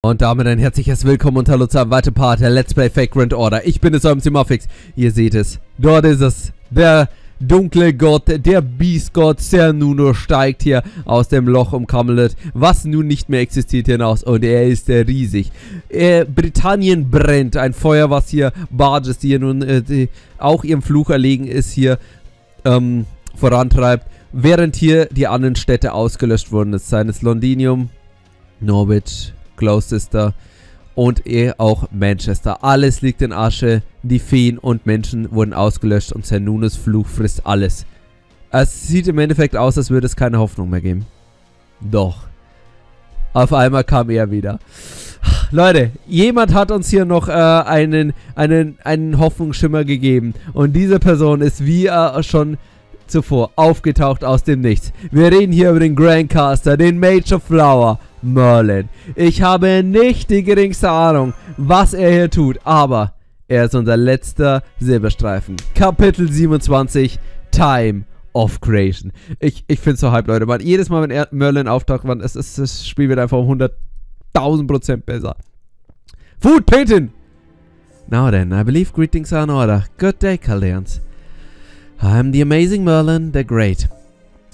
Und damit ein herzliches Willkommen und Hallo zu einem weiteren Part der Let's Play Vagrant Order. Ich bin es, eurem Simafix. Ihr seht es. Dort ist es. Der dunkle Gott, der Beastgott Cernunno steigt hier aus dem Loch um Camelot, was nun nicht mehr existiert, hinaus. Und er ist riesig. Britannien brennt. Ein Feuer, was hier Barges, die hier nun auch ihrem Fluch erlegen ist, hier vorantreibt. Während hier die anderen Städte ausgelöscht wurden. Es seien es Londinium, Norwich, Gloucester und auch Manchester. Alles liegt in Asche. Die Feen und Menschen wurden ausgelöscht und Cernunnos Fluch frisst alles. Es sieht im Endeffekt aus, als würde es keine Hoffnung mehr geben. Doch. Auf einmal kam er wieder. Leute, jemand hat uns hier noch einen Hoffnungsschimmer gegeben. Und diese Person ist wie schon zuvor aufgetaucht aus dem Nichts. Wir reden hier über den Grandcaster, den Mage of Flower, Merlin. Ich habe nicht die geringste Ahnung, was er hier tut, aber er ist unser letzter Silberstreifen. Kapitel 27, Time of Creation. Ich finde es so hype, Leute. Man, jedes Mal, wenn Merlin auftaucht, das Spiel wird einfach um 100.000% besser. Food Painting! Now then, I believe greetings are in order. Good day, Chaldeans. I'm the amazing Merlin, the Great.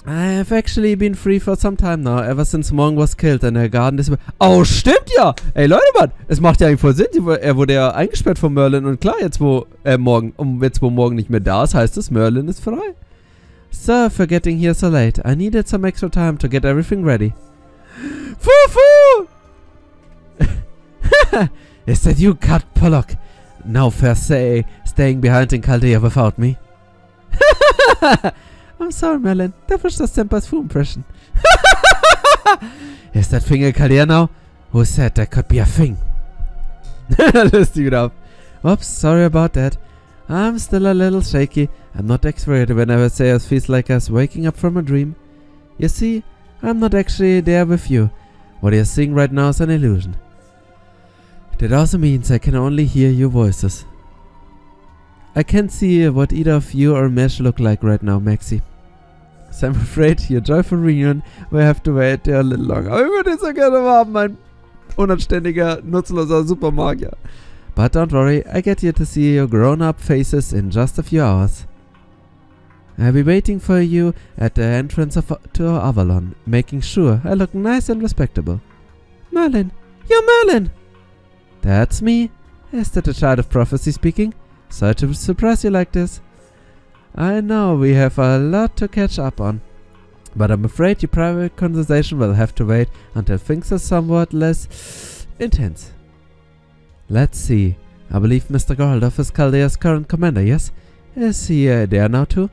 I've actually been free for some time now, ever since Morgan was killed and her garden is... Oh, stimmt ja! Ey, Leute, Mann, es macht ja eigentlich voll Sinn. Er wurde ja eingesperrt von Merlin und klar, jetzt wo Morgan nicht mehr da ist, heißt es, Merlin ist frei. Sir, for getting here so late. I needed some extra time to get everything ready. Fufu! Is that you, Cut Pollock? No fair say, staying behind in Chaldea without me. I'm sorry, Merlin. That was just Senpai's full impression. Is that thing a Chaldea now? Who said that could be a thing? Lustig enough. Oops, sorry about that. I'm still a little shaky. I'm not exaggerating whenever I say it feels like I was waking up from a dream. You see, I'm not actually there with you. What you're seeing right now is an illusion. That also means I can only hear your voices. I can't see what either of you or Mesh look like right now, Maxi. So I'm afraid your joyful reunion will have to wait there a little longer. Aber ich würde es so gerne haben, mein unanständiger, nutzloser Supermagier. But don't worry, I get you to see your grown-up faces in just a few hours. I'll be waiting for you at the entrance to Avalon, making sure I look nice and respectable. Merlin! You're Merlin! That's me. Is that the child of prophecy speaking? Sorry to surprise you like this. I know we have a lot to catch up on, but I'm afraid your private conversation will have to wait until things are somewhat less intense. Let's see. I believe Mr. Goredofl is Chaldea's current commander, yes? Is he there now too?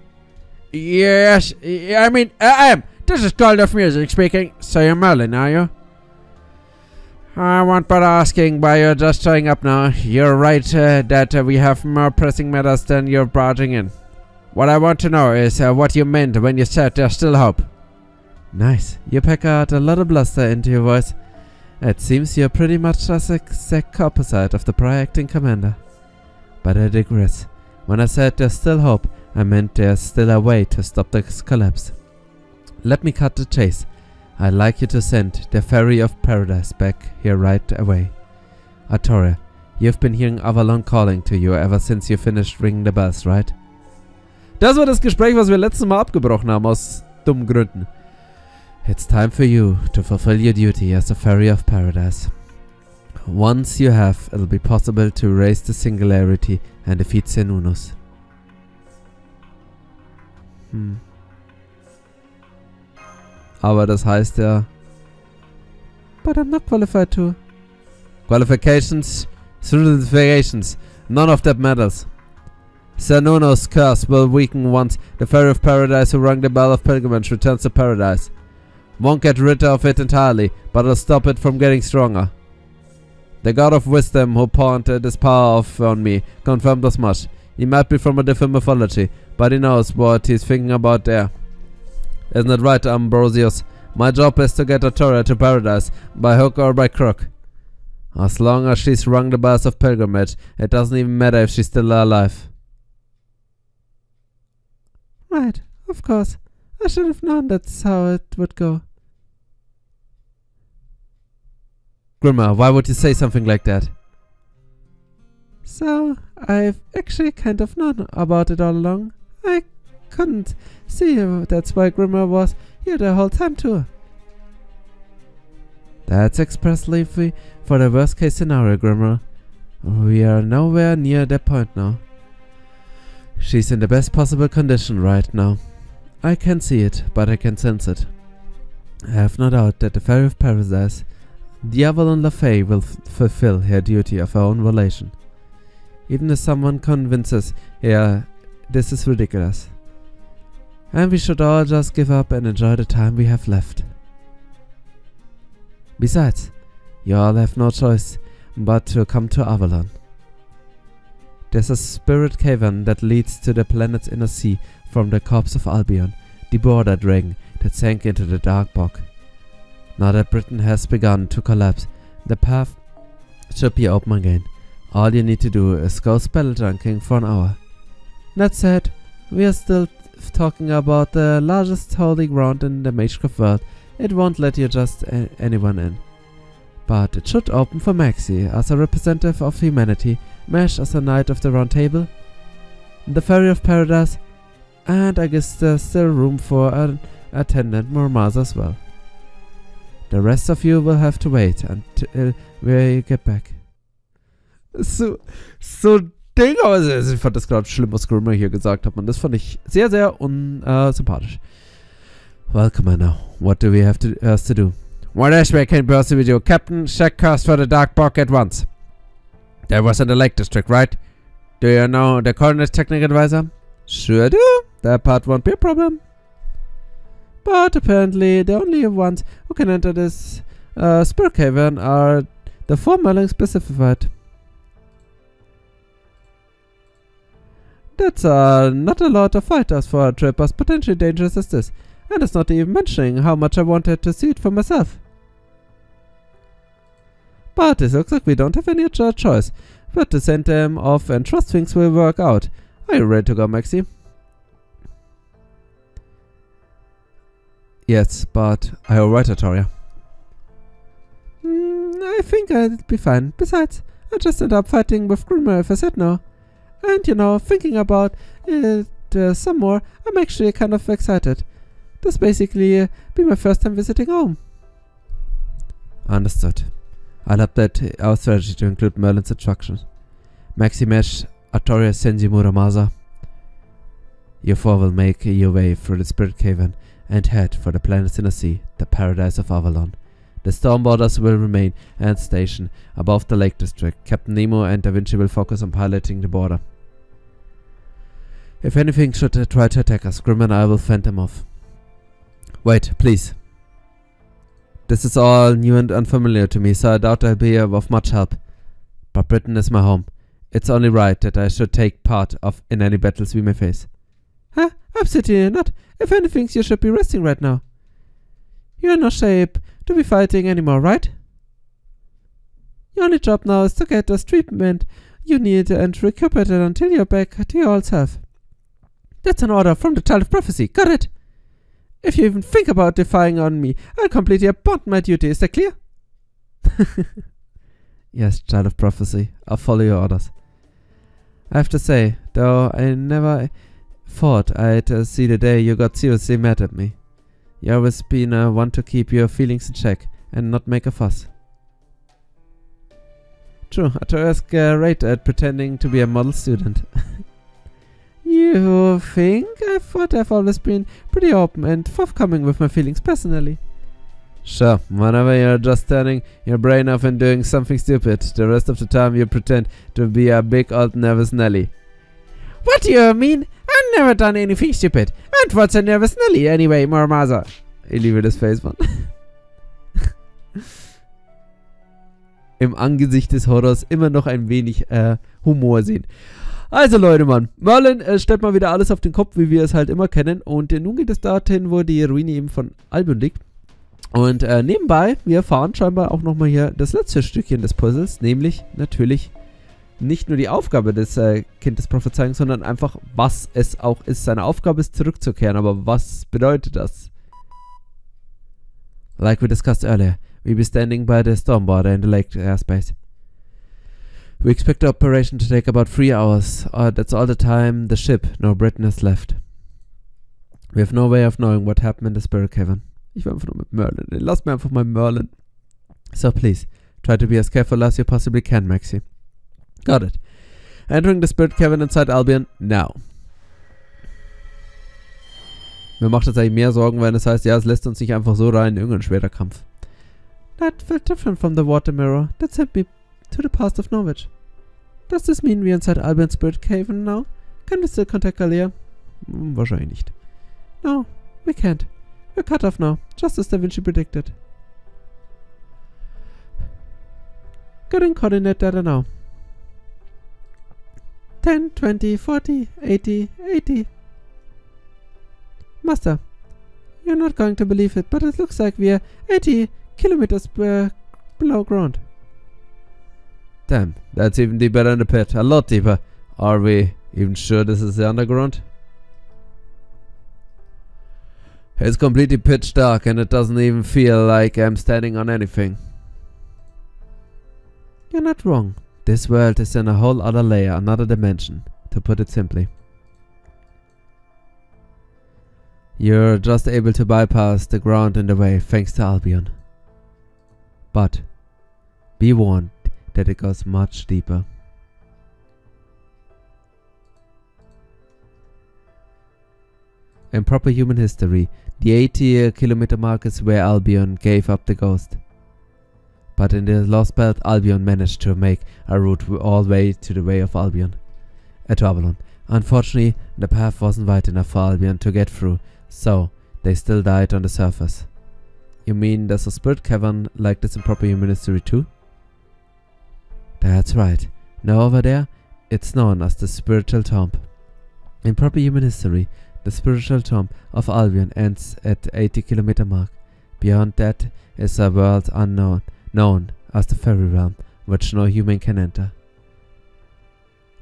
Yes, I mean, I am. This is Goredofl Music speaking. So you're Merlin, are you? I won't bother asking why you're just showing up now. You're right that we have more pressing matters than you're barging in. What I want to know is what you meant when you said there's still hope. Nice. You pack out a lot of bluster into your voice. It seems you're pretty much just the exact opposite of the prior acting commander. But I digress. When I said there's still hope, I meant there's still a way to stop this collapse. Let me cut the chase. I'd like you to send the Fairy of Paradise back here right away. Artoria, you've been hearing Avalon calling to you ever since you finished ringing the bells, right? Das war das Gespräch, was wir letztes Mal abgebrochen haben, aus dummen Gründen. It's time for you to fulfill your duty as the Fairy of Paradise. Once you have, it'll be possible to erase the singularity and defeat Cernunnos. Aber das heißt ja... But I'm not qualified to. Qualifications, certifications, none of that matters. Cernunnos' curse will weaken once the Fairy of Paradise who rang the bell of pilgrimage returns to paradise. Won't get rid of it entirely, but it'll stop it from getting stronger. The God of Wisdom who pawned this power off on me confirmed as much. He might be from a different mythology, but he knows what he's thinking about there. Isn't it right, Ambrosius? My job is to get Artoria to paradise, by hook or by crook. As long as she's rung the bells of pilgrimage, it doesn't even matter if she's still alive. Right, of course. I should have known that's how it would go. Grimmer, why would you say something like that? So, I've actually kind of known about it all along. I couldn't see you. That's why Grimmer was here the whole time too. That's expressly for the worst case scenario, Grimmer. We are nowhere near that point now. She's in the best possible condition right now. I can't see it, but I can sense it. I have no doubt that the Fairy of Paradise, the Avalon le Fae, will fulfill her duty of her own relation. Even if someone convinces her this is ridiculous. And we should all just give up and enjoy the time we have left. Besides, you all have no choice but to come to Avalon. There's a spirit cavern that leads to the planet's inner sea from the corpse of Albion, the border dragon that sank into the dark bog. Now that Britain has begun to collapse, the path should be open again. All you need to do is go spelljunking for an hour. That said, we are still talking about the largest holy ground in the Magecraft world. It won't let you just anyone in. But it should open for Maxi as a representative of humanity, Mesh as a Knight of the Round Table, the Fairy of Paradise, and I guess there's still room for an attendant Mormaz as well. The rest of you will have to wait until we get back. So Ding, aber ich fand das gerade schlimm, was Grimmer hier gesagt hat, man. Das fand ich sehr, sehr unsympathisch. Well, come on now. What do we have to do? What else we can pursue with you? Captain, check cost for the Dark Bog at once. That was in the Lake District, right? Do you know the coordinates technical advisor? Sure do. That part won't be a problem. But apparently the only ones who can enter this spirit cavern are the 4 Merlin specified. That's not a lot of fighters for a trip as potentially dangerous as this. And it's not even mentioning how much I wanted to see it for myself. But it looks like we don't have any other choice but to send them off and trust things will work out. Are you ready to go, Maxi? Yes, but are you alright, Artoria? I think I'll be fine. Besides, I just ended up fighting with Grimmer if I said no. And you know, thinking about it some more, I'm actually kind of excited. This basically be my first time visiting home. Understood. I'll update our strategy to include Merlin's instructions. Maxi Mesh, Artoria Senji Muramasa. You 4 will make your way through the Spirit Cavern and head for the planet's inner sea, the paradise of Avalon. The stormboarders will remain and station above the Lake District. Captain Nemo and Da Vinci will focus on piloting the border. If anything should try to attack us, Grim and I will fend them off. Wait, please. This is all new and unfamiliar to me, so I doubt I'll be of much help. But Britain is my home. It's only right that I should take part in any battles we may face. Huh? Absolutely not. If anything, you should be resting right now. You're in no shape to be fighting anymore, right? Your only job now is to get the treatment you need and recuperate it until you're back to your old self. That's an order from the Child of Prophecy. Got it? If you even think about defying on me, I'll completely abandon my duty. Is that clear? Yes, Child of Prophecy. I'll follow your orders. I have to say, though, I never thought I'd see the day you got seriously mad at me. You always been one to keep your feelings in check and not make a fuss. True, Artoria's great at pretending to be a model student. You think? I thought I've always been pretty open and forthcoming with my feelings personally. Sure, whenever you're just turning your brain off and doing something stupid, the rest of the time you pretend to be a big old nervous Nelly. What do you mean? I've never done anything stupid. And what's a nervous Nelly anyway, Mormasa? Ich liebe das Face, Mann. Im Angesicht des Horrors immer noch ein wenig Humor sehen. Also Leute, Mann, Merlin stellt mal wieder alles auf den Kopf, wie wir es halt immer kennen. Und nun geht es dorthin, wo die Ruine eben von Albion liegt. Und nebenbei, wir erfahren scheinbar auch nochmal hier das letzte Stückchen des Puzzles. Nämlich natürlich nicht nur die Aufgabe des Kind des Prophezeiens, sondern einfach, was es auch ist. Seine Aufgabe ist zurückzukehren, aber was bedeutet das? Like we discussed earlier, We'll be standing by the storm border in the lake airspace. We expect the operation to take about 3 hours. That's all the time the ship, no Britain, has left. We have no way of knowing what happened in the Spirit Cavern. Ich will einfach nur mit Merlin. Lass mir einfach mal Merlin. So please, try to be as careful as you possibly can, Maxi. Got it. Entering the Spirit Cavern inside Albion now. Mir macht das eigentlich mehr Sorgen, wenn es heißt, ja, es lässt uns nicht einfach so rein in irgendein schwerer Kampf. That felt different from the water mirror that sent me to the past of Norwich. Does this mean we're inside Albion's Spirit Cavern now? Can we still contact Chaldea? Wahrscheinlich nicht. No, we can't. We're cut off now, just as Da Vinci predicted. Getting coordinate data now. 10, 20, 40, 80, 80. Master, you're not going to believe it, but it looks like we're 80 kilometers below ground. Damn, that's even deeper than the pit. A lot deeper. Are we even sure this is the underground? It's completely pitch dark and it doesn't even feel like I'm standing on anything. You're not wrong. This world is in a whole other layer, another dimension, to put it simply. You're just able to bypass the ground in the way thanks to Albion. But be warned that it goes much deeper. In proper human history, the 80-kilometer mark is where Albion gave up the ghost. But in the Lostbelt, Albion managed to make a route all the way to the Way of Albion, to Avalon. Unfortunately, the path wasn't wide enough for Albion to get through, so they still died on the surface. You mean there's a spirit cavern like this in proper human history too? That's right. Now over there, it's known as the Spiritual Tomb. In proper human history, the Spiritual Tomb of Albion ends at the 80-kilometer mark. Beyond that is a world unknown, known as the Fairy Realm, which no human can enter.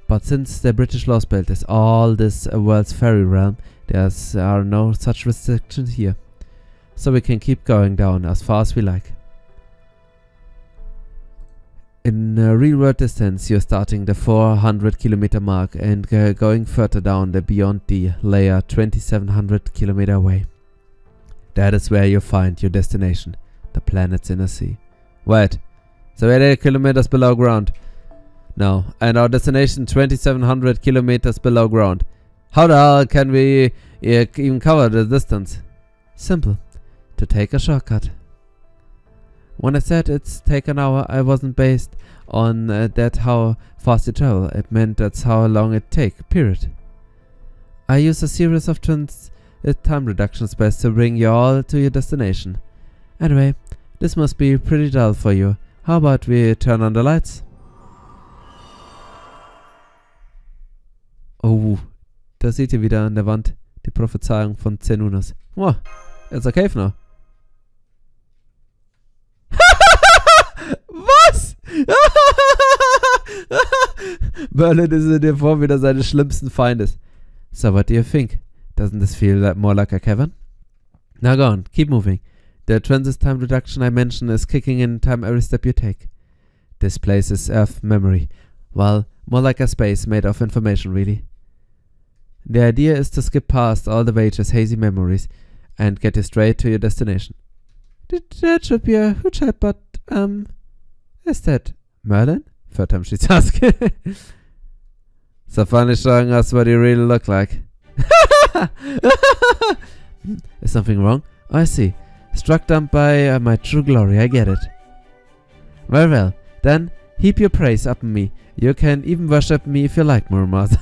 But since the British Lostbelt is all this world's fairy realm, there are no such restrictions here. So we can keep going down as far as we like. In real world distance, you're starting the 400-kilometer mark and going further down the beyond the layer 2700 kilometer away. That is where you find your destination, the planet's inner sea. Wait, so we're 8 kilometers below ground. No, and our destination 2700 kilometers below ground. How the hell can we even cover the distance? Simple, to take a shortcut. When I said it's take an hour, I wasn't based on that how fast you travel. It meant that's how long it take, period. I use a series of time reduction spells to bring you all to your destination. Anyway, this must be pretty dull for you. How about we turn on the lights? Oh, da seht ihr wieder an der Wand die Prophezeiung von Zenunas. Oh, it's a cave now. Was? Merlin ist in der Form wieder seines schlimmsten Feindes. So what do you think? Doesn't this feel more like a cavern? Now go on, keep moving. The transit time reduction I mentioned is kicking in time every step you take. This place is Earth memory. Well, more like a space made of information, really. The idea is to skip past all the Wage's hazy memories and get you straight to your destination. That should be a huge help, but, is that Merlin? Third time she's asking. So finally showing us what you really look like. Is something wrong? Oh, I see. Struck dumb by my true glory, I get it. Very well, then heap your praise upon me. You can even worship me if you like, Murmurs.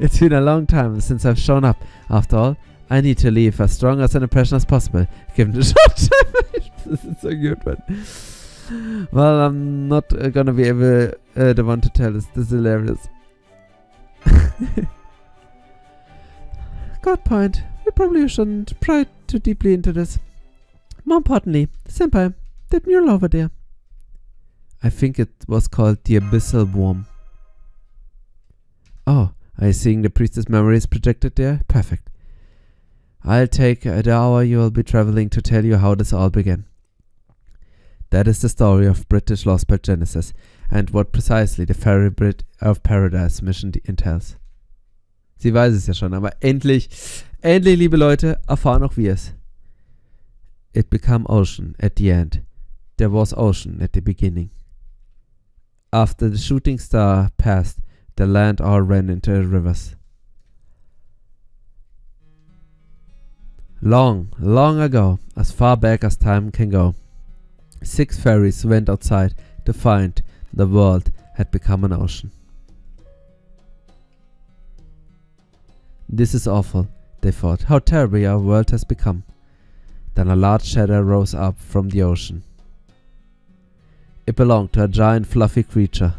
It's been a long time since I've shown up. After all, I need to leave as strong as an impression as possible, given the short time. This is so good, man. Well, I'm not gonna be able the one to tell this. This is hilarious. Good point. We probably shouldn't pry too deeply into this. More importantly, Senpai, that mural over there. I think it was called the Abyssal Worm. Oh, are you seeing the priestess memories projected there? Perfect. I'll take the hour you will be traveling to tell you how this all began. That is the story of British Lostbelt Genesis and what precisely the Fairy Brit of Paradise mission entails. Sie weiß es ja schon, aber endlich, liebe Leute, erfahren auch wir es. It became ocean at the end. There was ocean at the beginning. After the shooting star passed, the land all ran into rivers. Long, long ago, as far back as time can go, 6 fairies went outside to find the world had become an ocean. This is awful, they thought. How terribly our world has become. Then a large shadow rose up from the ocean. It belonged to a giant fluffy creature.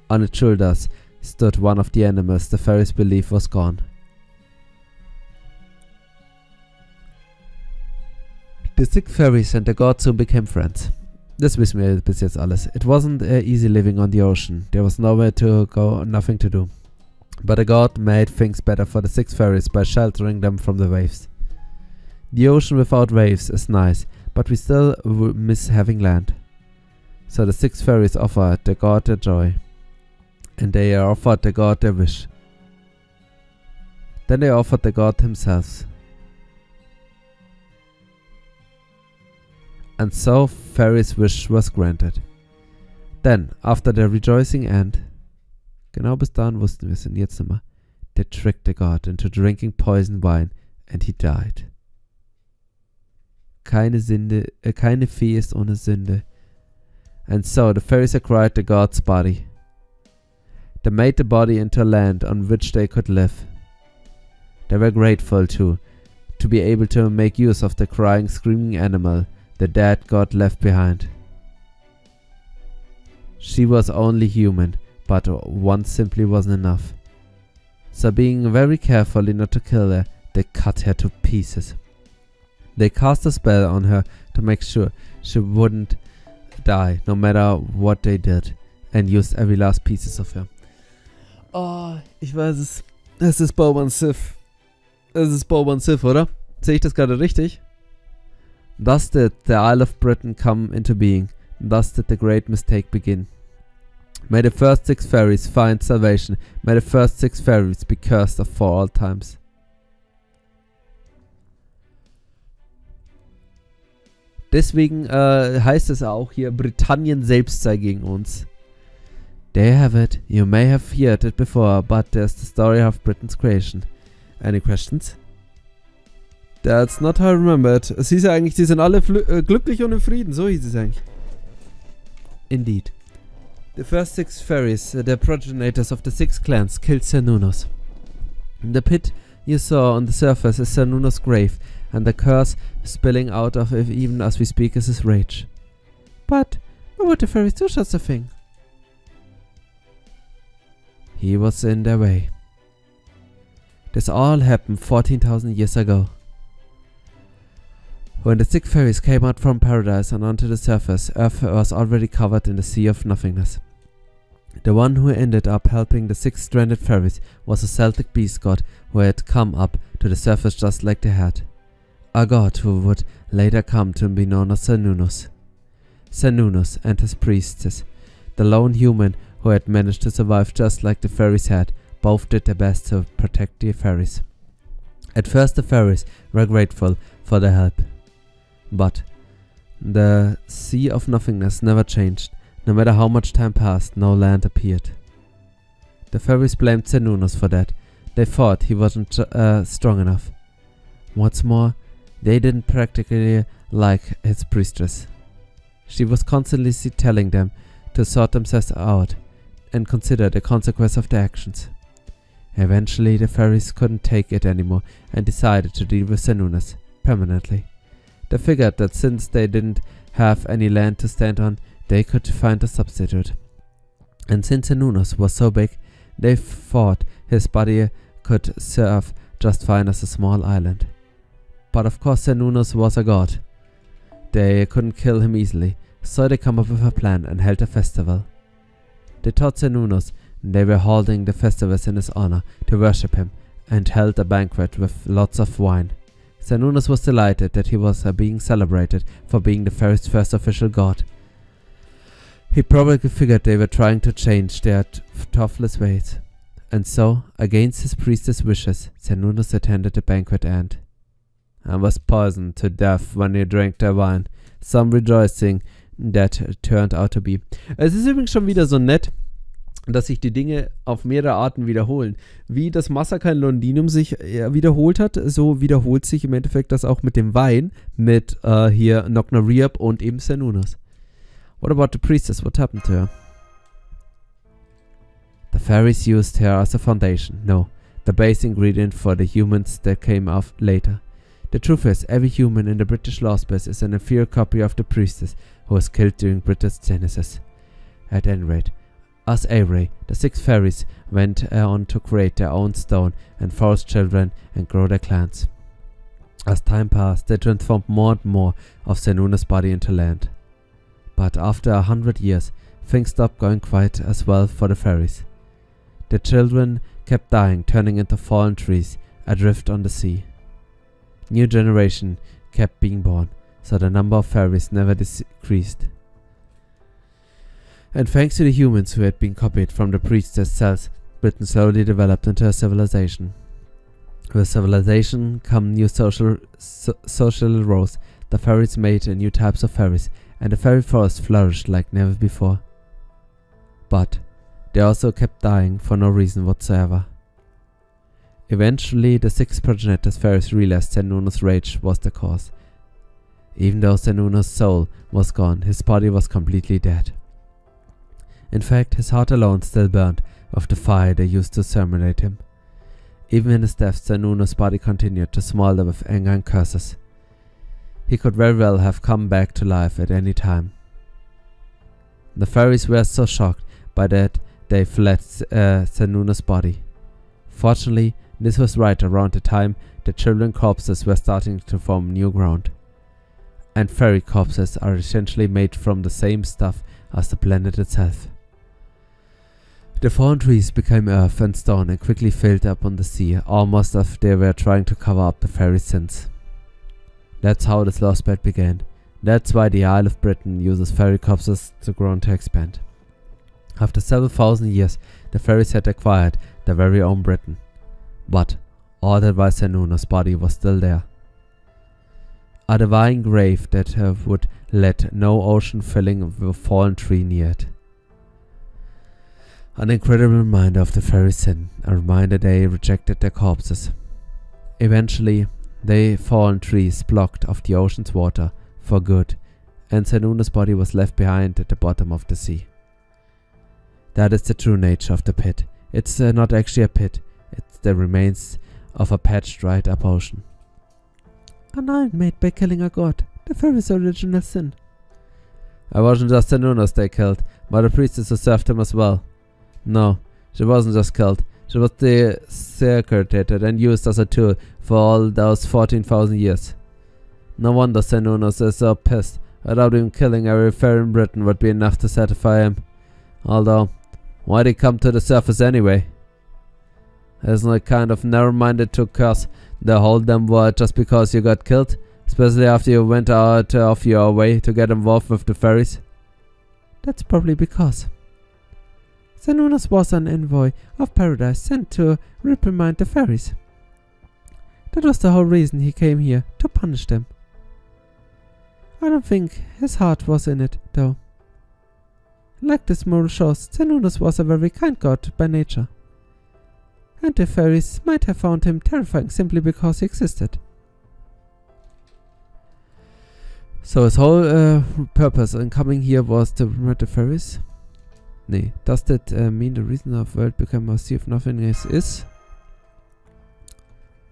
On its shoulders stood one of the animals the fairies believed was gone. The 6 fairies and the god soon became friends. Das wissen wir bis jetzt alles. It wasn't easy living on the ocean. There was nowhere to go, nothing to do. But the god made things better for the 6 fairies by sheltering them from the waves. The ocean without waves is nice, but we still miss having land. So the 6 fairies offered the god their joy. And they offered the god their wish. Then they offered the god himself. And so Fairy's wish was granted. Then, after the rejoicing end, genau bis dahin wussten wir es und jetzt immer, they tricked the god into drinking poison wine and he died. Keine Fee ist ohne Sünde. And so the fairies acquired the god's body. They made the body into a land on which they could live. They were grateful too, to be able to make use of the crying, screaming animal the dead god left behind. She was only human, but one simply wasn't enough. So being very careful not to kill her, they cut her to pieces. They cast a spell on her to make sure she wouldn't die, no matter what they did, and used every last pieces of her. Oh, ich weiß es. Es ist Boban Sif. Es ist Boban Sif, oder? Sehe ich das gerade richtig? Thus did the Isle of Britain come into being. Thus did the great mistake begin. May the first 6 fairies find salvation. May the first 6 fairies be cursed for all times. Deswegen heißt es auch hier, Britannien selbst sei gegen uns. There you have it. You may have heard it before, but there's the story of Britain's creation. Any questions? That's not how I remember it. Es hieß ja eigentlich, die sind alle glücklich und in Frieden. So hieß es eigentlich. Indeed. The first 6 fairies, the progenitors of the 6 clans, killed Cernunnos. The pit you saw on the surface is Cernunnos' grave, and the curse spilling out of it even as we speak is his rage. But why would the fairies do such a thing? He was in their way. This all happened 14,000 years ago. When the 6 fairies came out from paradise and onto the surface, Earth was already covered in the sea of nothingness. The one who ended up helping the 6 stranded fairies was a Celtic beast god who had come up to the surface just like they had. A god who would later come to be known as Cernunnos. Cernunnos and his priestess, the lone human who had managed to survive just like the fairies had, both did their best to protect the fairies. At first the fairies were grateful for their help. But the sea of nothingness never changed. No matter how much time passed, no land appeared. The fairies blamed Cernunnos for that. They thought he wasn't strong enough. What's more, they didn't practically like his priestess. She was constantly telling them to sort themselves out and consider the consequence of their actions. Eventually the fairies couldn't take it anymore and decided to deal with Cernunnos permanently. They figured that since they didn't have any land to stand on, they could find a substitute. And since Cernunnos was so big, they thought his body could serve just fine as a small island. But of course Cernunnos was a god. They couldn't kill him easily, so they came up with a plan and held a festival. They taught Cernunnos they were holding the festivals in his honor to worship him and held a banquet with lots of wine. Xenonus was delighted that he was being celebrated for being the fairies' first official god. He probably figured they were trying to change their toothless ways. And so, against his priestess' wishes, Xenonus attended the banquet and was poisoned to death when he drank their wine. Some rejoicing that turned out to be. Es ist übrigens schon wieder so nett, dass sich die Dinge auf mehrere Arten wiederholen. Wie das Massaker in Londinium sich wiederholt hat, so wiederholt sich im Endeffekt das auch mit dem Wein, mit hier Knocknariab und eben Xenonus. What about the priestess? What happened to her? The fairies used her as a foundation. No, the base ingredient for the humans that came off later. The truth is, every human in the British Lostbelt is an inferior copy of the priestess who was killed during Britain's genesis. At any rate, as Avery, the 6 fairies went on to create their own stone and forest children and grow their clans. As time passed, they transformed more and more of Xenonus' body into land. But after 100 years, things stopped going quite as well for the fairies. The children kept dying, turning into fallen trees, adrift on the sea. New generation kept being born, so the number of fairies never decreased. And thanks to the humans who had been copied from the priestess cells, Britain slowly developed into a civilization. With civilization come new social roles. The fairies made new types of fairies, and the fairy forest flourished like never before. But they also kept dying for no reason whatsoever. Eventually, the 6 progenitors fairies realized Xenonus' rage was the cause. Even though Xenonus' soul was gone, his body was completely dead. In fact, his heart alone still burned of the fire they used to exterminate him. Even in his death, Xenonus' body continued to smolder with anger and curses. He could very well have come back to life at any time. The fairies were so shocked by that they fled Xenonus' body. Fortunately, this was right around the time the children corpses were starting to form new ground. And fairy corpses are essentially made from the same stuff as the planet itself. The fallen trees became earth and stone and quickly filled up on the sea, almost as if they were trying to cover up the fairy sins. That's how this Lostbelt began. That's why the Isle of Britain uses fairy corpses to grow and to expand. After several thousand years, the fairies had acquired their very own Britain. But all that while Xenonus' body was still there. A divine grave that would let no ocean filling of a fallen tree near it. An incredible reminder of the fairies' sin, a reminder they rejected their corpses. Eventually, the fallen trees blocked off the ocean's water for good, and Xenonus' body was left behind at the bottom of the sea. That is the true nature of the pit. It's not actually a pit, it's the remains of a patched dried up ocean. An island made by killing a god, the fairies' original sin. I wasn't just Xenonus they killed, but the priestess who served him as well. No, she wasn't just killed, she was desecrated and used as a tool for all those 14,000 years. No wonder Xenonus is so pissed. Without even killing every fairy in Britain would be enough to satisfy him. Although, why'd he come to the surface anyway? Isn't it kind of narrow-minded to curse the whole damn world just because you got killed? Especially after you went out of your way to get involved with the fairies? That's probably because Xenonus was an envoy of paradise sent to reprimand the fairies. That was the whole reason he came here, to punish them. I don't think his heart was in it, though. Like this moral shows, Xenonus was a very kind god by nature. And the fairies might have found him terrifying simply because he existed. So his whole purpose in coming here was to promote the fairies? Nee, does that mean the reason of the world became a sea of nothingness is?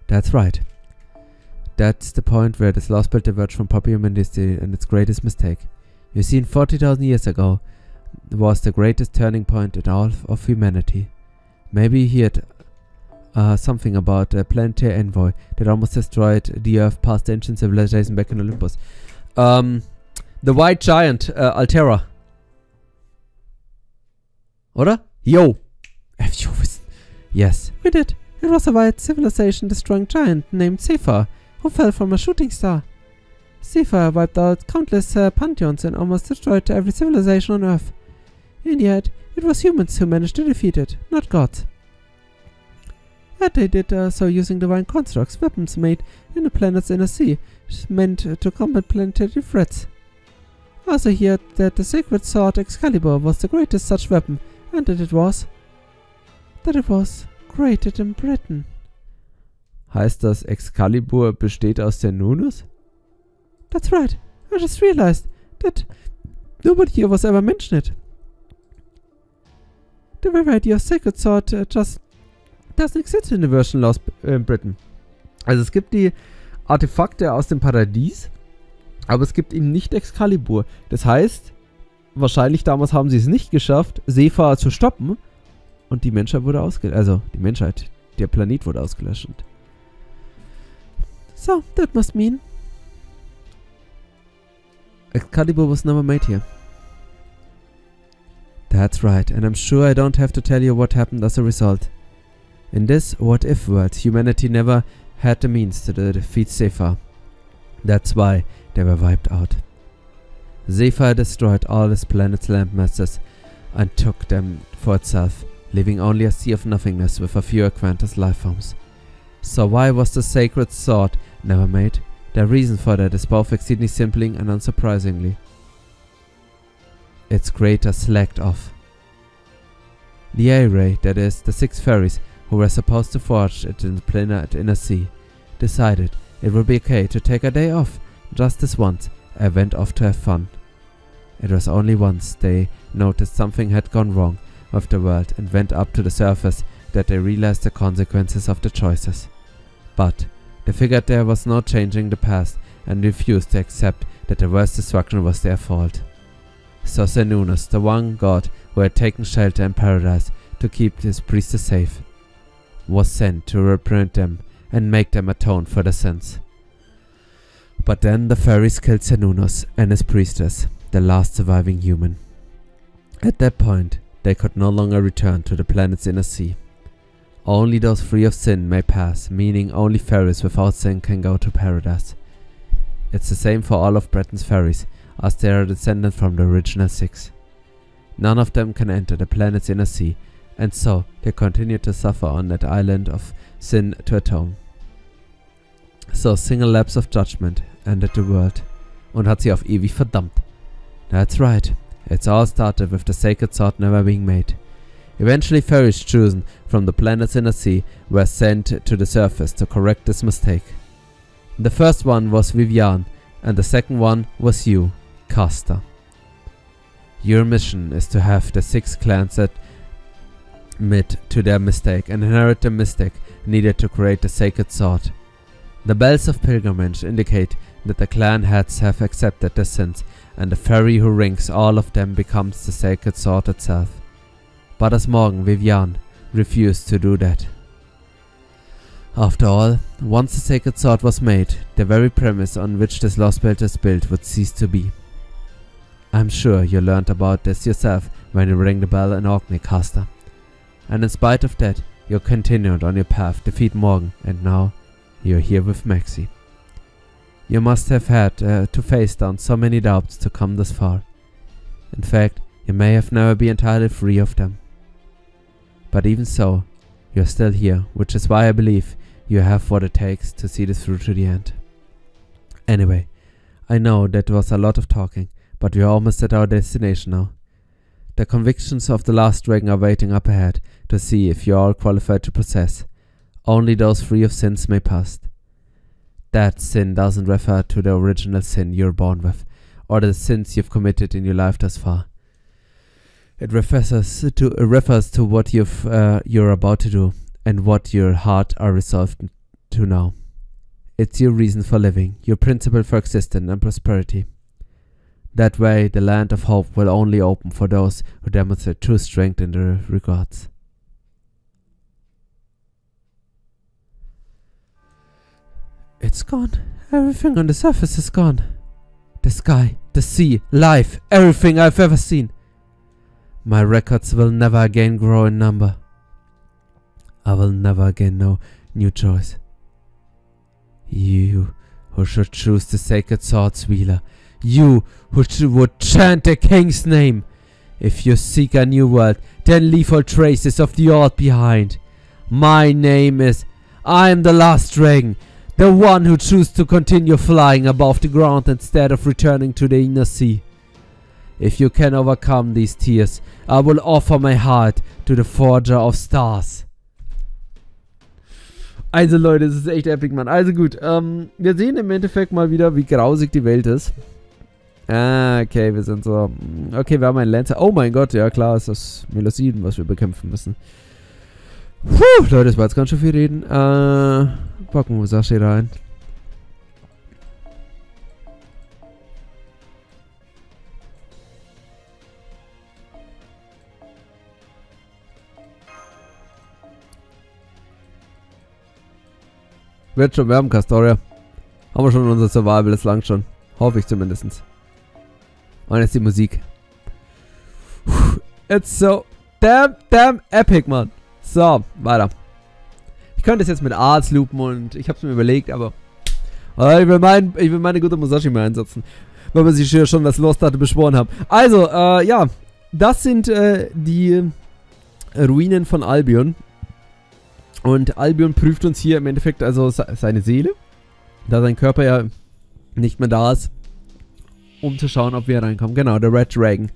That's right. That's the point where this Lostbelt diverged from popular humanity and its greatest mistake. You see, 40,000 years ago was the greatest turning point in all of humanity. Maybe he had something about a planetary envoy that almost destroyed the Earth past the ancient civilization back in Olympus. The white giant, Altera. Oder? Yo! Yes, we did. It was a white civilization destroying giant named Sephar, who fell from a shooting star. Seafire wiped out countless pantheons and almost destroyed every civilization on Earth. In the end, it was humans who managed to defeat it, not gods. Yet they did so using divine constructs, weapons made in the planet's inner sea, meant to combat planetary threats. Also heard that the sacred sword Excalibur was the greatest such weapon, and that it was created in Britain. Heißt das, Excalibur besteht aus der Nunus? That's right. I just realized that nobody here was ever mentioned it. The very idea of sacred sword just doesn't exist in the version Lost in Britain. Also es gibt die Artefakte aus dem Paradies, aber es gibt eben nicht Excalibur. Das heißt, wahrscheinlich damals haben sie es nicht geschafft, Seefahrer zu stoppen und die Menschheit wurde ausgelöscht. Also die Menschheit, der Planet wurde ausgelöscht. So, that must mean Excalibur was never made here. That's right, and I'm sure I don't have to tell you what happened as a result. In this what-if world, humanity never had the means to defeat Sephar. That's why they were wiped out. Sephar destroyed all his planet's landmasters and took them for itself, leaving only a sea of nothingness with a few acquaintance lifeforms. So why was the sacred sword never made? The reason for that is both exceedingly simple and unsurprisingly. Its creator slacked off. The A-Ray, that is, the 6 fairies who were supposed to forge it in the planet inner sea, decided it would be okay to take a day off, just this once, and went off to have fun. It was only once they noticed something had gone wrong with the world and went up to the surface that they realized the consequences of the choices. But they figured there was no changing the past and refused to accept that the worst destruction was their fault. So Xenunus, the one god who had taken shelter in paradise to keep his priestess safe, was sent to reprint them and make them atone for their sins. But then the fairies killed Xenunus and his priestess, the last surviving human. At that point, they could no longer return to the planet's inner sea. Only those free of sin may pass, meaning only fairies without sin can go to paradise. It's the same for all of Britain's fairies, as they are descended from the original 6. None of them can enter the planet's inner sea, and so they continue to suffer on that island of sin to atone. So single lapse of judgment ended the world, und hat sie auf ewig verdammt. That's right, it's all started with the sacred sword never being made. Eventually fairies chosen from the planet's inner sea were sent to the surface to correct this mistake. The first one was Vivian, and the second one was you, Caster. Your mission is to have the 6 clans admit to their mistake and inherit the mystic needed to create the sacred sword. The bells of pilgrimage indicate that the clan heads have accepted their sins, and the fairy who rings all of them becomes the sacred sword itself. But as Morgan, Vivian refused to do that. After all, once the sacred sword was made, the very premise on which this Lostbelt is built would cease to be. I'm sure you learned about this yourself when you rang the bell in Orkney, Caster. And in spite of that, you continued on your path to defeat Morgan, and now you're here with Maxie. You must have had to face down so many doubts to come this far. In fact, you may have never been entirely free of them. But even so, you're still here, which is why I believe you have what it takes to see this through to the end. Anyway, I know that was a lot of talking, but we're almost at our destination now. The convictions of the last dragon are waiting up ahead to see if you're all qualified to possess. Only those free of sins may pass. That sin doesn't refer to the original sin you're born with, or the sins you've committed in your life thus far. It refers to what you're about to do, and what your heart are resolved to now. It's your reason for living, your principle for existence and prosperity. That way, the land of hope will only open for those who demonstrate true strength in their regards. It's gone. Everything on the surface is gone. The sky, the sea, life, everything I've ever seen. My records will never again grow in number. I will never again know new joys. You who should choose the sacred swords wheeler. You who would chant the king's name. If you seek a new world, then leave all traces of the old behind. My name is... I am the last dragon. The one who chooses to continue flying above the ground instead of returning to the inner sea. If you can overcome these tears, I will offer my heart to the Forger of Stars. Also Leute, das ist echt epic, Mann. Also gut, wir sehen im Endeffekt mal wieder, wie grausig die Welt ist. Ah, okay, wir sind so... Okay, wir haben einen Lancer. Oh mein Gott, ja klar, ist das Melosiden, was wir bekämpfen müssen. Puh, Leute, das war jetzt ganz schön viel reden. Packen wir Sashi rein. Wird schon, wir haben Castoria. Haben wir schon unser Survival, das langt schon. Hoffe ich zumindest. Und jetzt die Musik. It's so damn epic, Mann. So, weiter. Ich könnte es jetzt mit Arts loopen und ich habe es mir überlegt, aber ich will meine gute Musashi mal einsetzen. Weil wir sich hier schon das Lost hatte beschworen haben. Also, ja. Das sind die Ruinen von Albion. Und Albion prüft uns hier im Endeffekt also seine Seele. Da sein Körper ja nicht mehr da ist. Um zu schauen, ob wir reinkommen. Genau, der Red Dragon.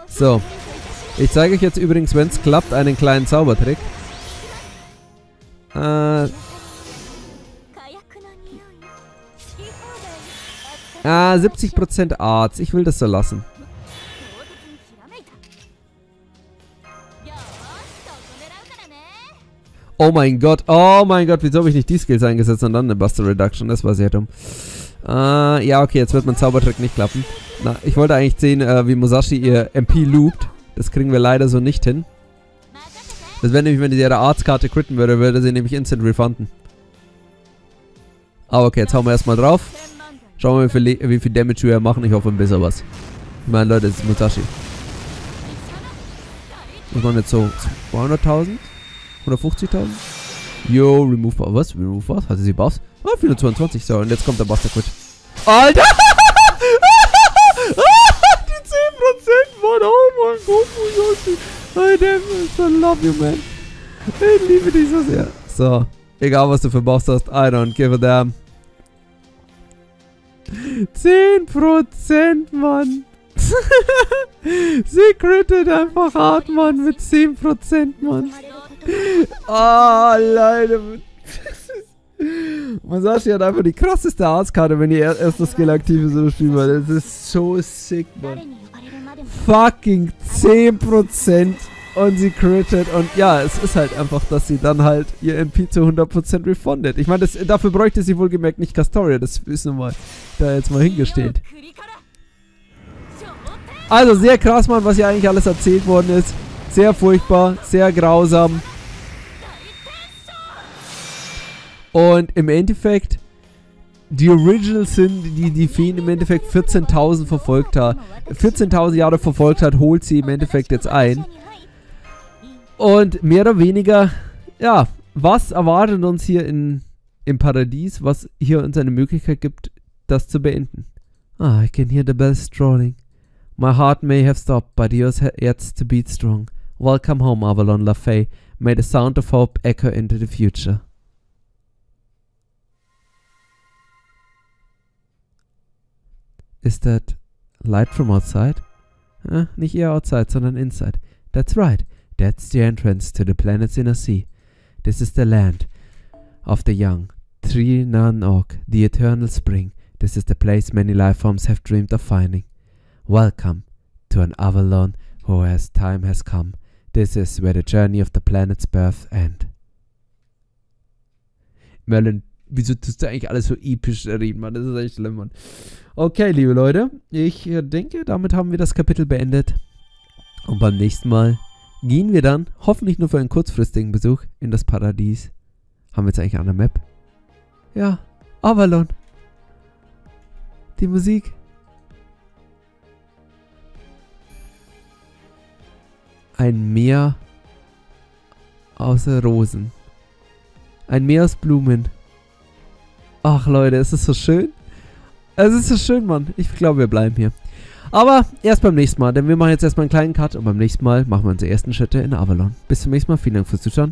So. Ich zeige euch jetzt übrigens, wenn es klappt, einen kleinen Zaubertrick. 70% Arts. Ich will das so lassen. Oh mein Gott, wieso habe ich nicht die Skills eingesetzt und dann eine Buster Reduction? Das war sehr dumm. Ja, okay, jetzt wird mein Zaubertrick nicht klappen. Na, ich wollte eigentlich sehen, wie Musashi ihr MP loopt. Das kriegen wir leider so nicht hin. Das wäre nämlich, wenn sie ihre Arts-Karte critten würde, würde sie nämlich instant refunden. Aber okay, jetzt hauen wir erstmal drauf. Schauen wir mal, wie viel Damage wir machen. Ich hoffe ein bisschen was. Ich meine, Leute, das ist Musashi. Was waren jetzt so 200.000? 150.000? Yo, remove Buff. Was? Remove was? Hatte sie Buffs? Ah, 422. So, und jetzt kommt der Buster Quit. Alter! Die 10%, Mann! Oh mein Gott, Musashi! I damn, I love you, man. Ich liebe dich so sehr. So, egal was du für Buffs hast, I don't give a damn. 10%, Mann! Sie crittet einfach hart, Mann, mit 10%, Mann. Ah, Leute. Musashi hat einfach die krasseste Arts-Karte, wenn die erste Skill aktiv ist im Spiel, Mann. Das ist so sick, Mann. Fucking 10% und sie crittet. Und ja, es ist halt einfach, dass sie dann halt ihr MP zu 100% refundet. Ich meine, dafür bräuchte sie wohlgemerkt nicht Castoria. Das ist nun mal da jetzt mal hingestellt. Also sehr krass, Mann, was hier eigentlich alles erzählt worden ist. Sehr furchtbar, sehr grausam. Und im Endeffekt, die Originals sind, die Feen im Endeffekt 14.000 verfolgt hat. 14.000 Jahre verfolgt hat, holt sie im Endeffekt jetzt ein. Und mehr oder weniger, ja, was erwartet uns hier im Paradies, was hier uns eine Möglichkeit gibt, das zu beenden. I can hear the bells strolling. My heart may have stopped, but yours yet to beat strong. Welcome home, Avalon le Fae. May the sound of hope echo into the future. Is that light from outside? Nicht eher outside, sondern inside. That's right. That's the entrance to the planet's inner sea. This is the land of the young. Tree Nan Og, the eternal spring. This is the place many life forms have dreamed of finding. Welcome to an Avalon whose time has come. This is where the journey of the planet's birth end. Merlin, wieso tust du eigentlich alles so episch reden, Mann? Das ist echt schlimm, Mann. Okay, liebe Leute, ich denke, damit haben wir das Kapitel beendet. Und beim nächsten Mal gehen wir dann, hoffentlich nur für einen kurzfristigen Besuch, in das Paradies. Haben wir jetzt eigentlich eine Map? Ja, Avalon. Die Musik. Ein Meer außer Rosen. Ein Meer aus Blumen. Ach Leute, es ist so schön. Es ist so schön, Mann. Ich glaube, wir bleiben hier. Aber erst beim nächsten Mal, denn wir machen jetzt erstmal einen kleinen Cut und beim nächsten Mal machen wir unsere ersten Schritte in Avalon. Bis zum nächsten Mal. Vielen Dank fürs Zuschauen.